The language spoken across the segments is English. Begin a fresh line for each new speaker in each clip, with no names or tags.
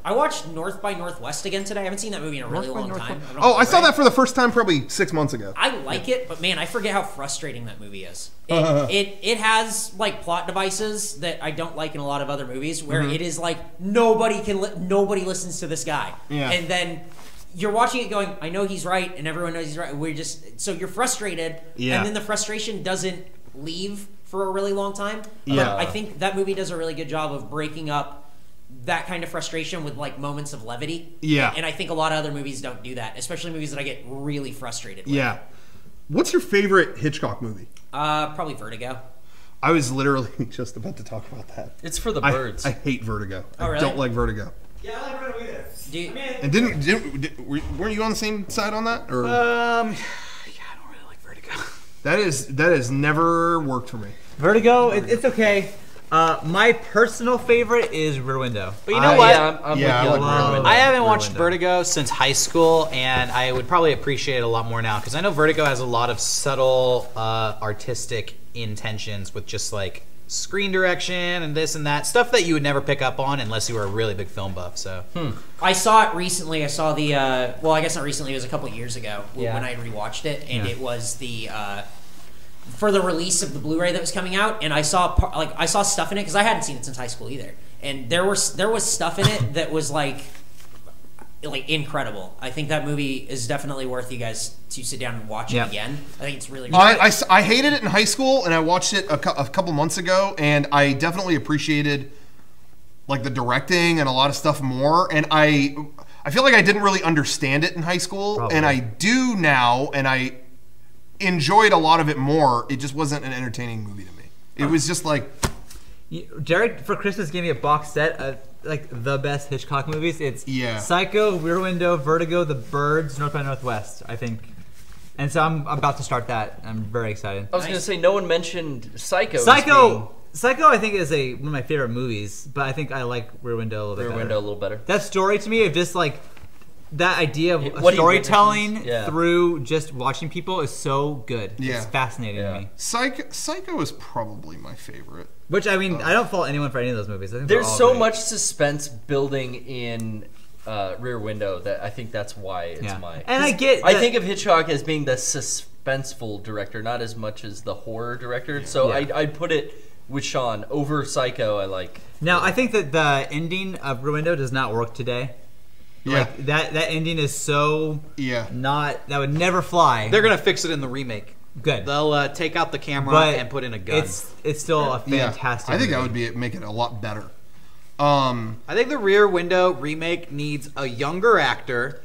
I watched North by Northwest again today. I haven't seen that movie in a really long time.
I saw that for the first time probably 6 months ago.
I like it, but man, I forget how frustrating that movie is. It has like plot devices that I don't like in a lot of other movies, where it is like nobody listens to this guy, and then you're watching it going, I know he's right, and everyone knows he's right. So you're frustrated, and then the frustration doesn't leave for a really long time. But I think that movie does a really good job of breaking up that kind of frustration with like moments of levity. And I think a lot of other movies don't do that, especially movies that I get really frustrated with.
What's your favorite Hitchcock movie?
Probably Vertigo.
I was literally just about to talk about that.
It's for the birds.
I hate Vertigo.
Oh, really?
I don't like Vertigo.
Yeah, I like Vertigo either.
And weren't you on the same side on that? Or?
Yeah, I don't really like Vertigo.
That has never worked for me.
Vertigo, it's okay. My personal favorite is Rear Window.
But you know what?
I haven't watched Vertigo since high school, and I would probably appreciate it a lot more now, because I know Vertigo has a lot of subtle artistic intentions with just like screen direction and this and that stuff that you would never pick up on unless you were a really big film buff. So
I saw it recently. I saw the well, I guess not recently. It was a couple years ago when I rewatched it, and it was the for the release of the Blu-ray that was coming out, and I saw stuff in it because I hadn't seen it since high school either, and there was stuff in it that was like incredible. I think that movie is definitely worth you guys to sit down and watch it again. I think it's really.
I hated it in high school, and I watched it a couple months ago, and I definitely appreciated like the directing and a lot of stuff more. And I feel like I didn't really understand it in high school, and I do now, and I enjoyed a lot of it more. It just wasn't an entertaining movie to me. It was just like.
Jared for Christmas gave me a box set of like the best Hitchcock movies. It's Psycho, Rear Window, Vertigo, The Birds, North by Northwest, I think. And so I'm about to start that. I'm very excited.
I was going to say, no one mentioned Psycho.
Psycho, I think, is one of my favorite movies, but I think I like Rear Window a little bit better.
Rear Window a little better.
That story to me of just like that idea of storytelling through just watching people is so good. It's fascinating to me.
Psycho is probably my favorite.
Which, I mean, I don't fault anyone for any of those movies. I think
there's so much suspense building in Rear Window that I think that's why it's my.
And I
think of Hitchcock as being the suspenseful director, not as much as the horror director. So I'd put it with Sean over Psycho. I like.
Now I think that the ending of Rear Window does not work today. Like that ending is so not that would never fly.
They're gonna fix it in the remake.
Good.
They'll take out the camera and put in a gun.
It's still a fantastic.
I think
movie.
that would make it a lot better.
I think the Rear Window remake needs a younger actor.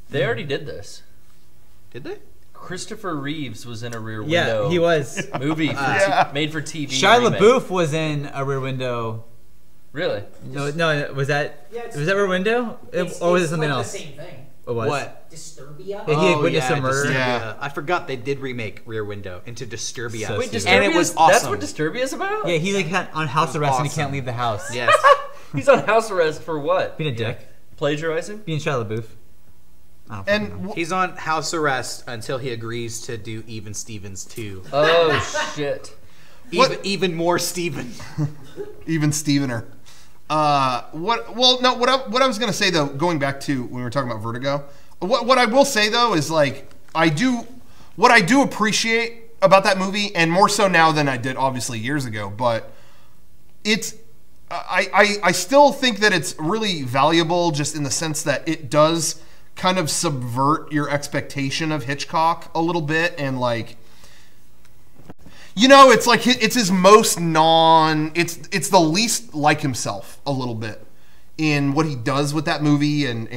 They already did this.
Did they?
Christopher Reeves was in a Rear Window.
Yeah, he was.
Movie made for TV.
Shia LaBeouf was in a Rear Window.
Really?
No, was that Rear Window? Or was it something else?
The same thing.
What?
Disturbia?
Yeah, he had witnessed a murder.
Yeah. I forgot they did remake Rear Window into Disturbia.
So
Wait, Disturbia,
and it was awesome.
That's what Disturbia is about?
Yeah, he's like on house arrest and he can't leave the house.
Yes.
He's on house arrest for what?
Being a dick.
Plagiarizing?
Being Shia LaBeouf.
And
he's on house arrest until he agrees to do Even Stevens 2.
Oh, shit.
Even more Steven.
Even Stevener. What I was gonna say though, going back to when we were talking about Vertigo, what I will say though is like what I do appreciate about that movie, and more so now than I did obviously years ago, but I still think that it's really valuable just in the sense that it does kind of subvert your expectation of Hitchcock a little bit, and like. You know, it's like it's his most it's the least like himself a little bit in what he does with that movie, and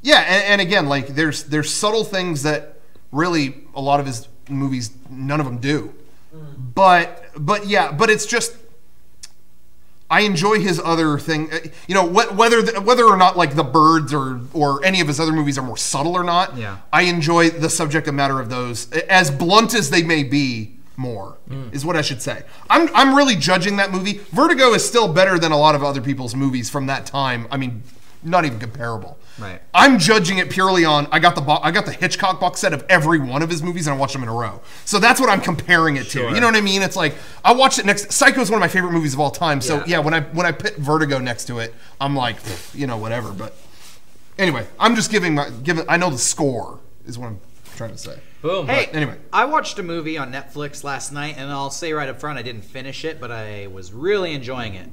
again, like there's subtle things that really a lot of his movies, none of them do, but it's just I enjoy his other thing, you know, whether or not like The Birds or any of his other movies are more subtle or not.
Yeah.
I enjoy the subject matter of those, as blunt as they may be. More is what I should say. I'm really judging that movie. Vertigo is still better than a lot of other people's movies from that time. I mean, not even comparable.
Right.
I'm judging it purely on I got the Hitchcock box set of every one of his movies and I watched them in a row. So that's what I'm comparing it to. You know what I mean? It's like I watched it next. Psycho is one of my favorite movies of all time. So yeah, when I put Vertigo next to it, I'm like, you know, whatever. But anyway, I'm just giving. I know the score is what I'm trying to say.
Boom.
Hey,
but anyway,
I watched a movie on Netflix last night, and I'll say right up front, I didn't finish it, but I was really enjoying it.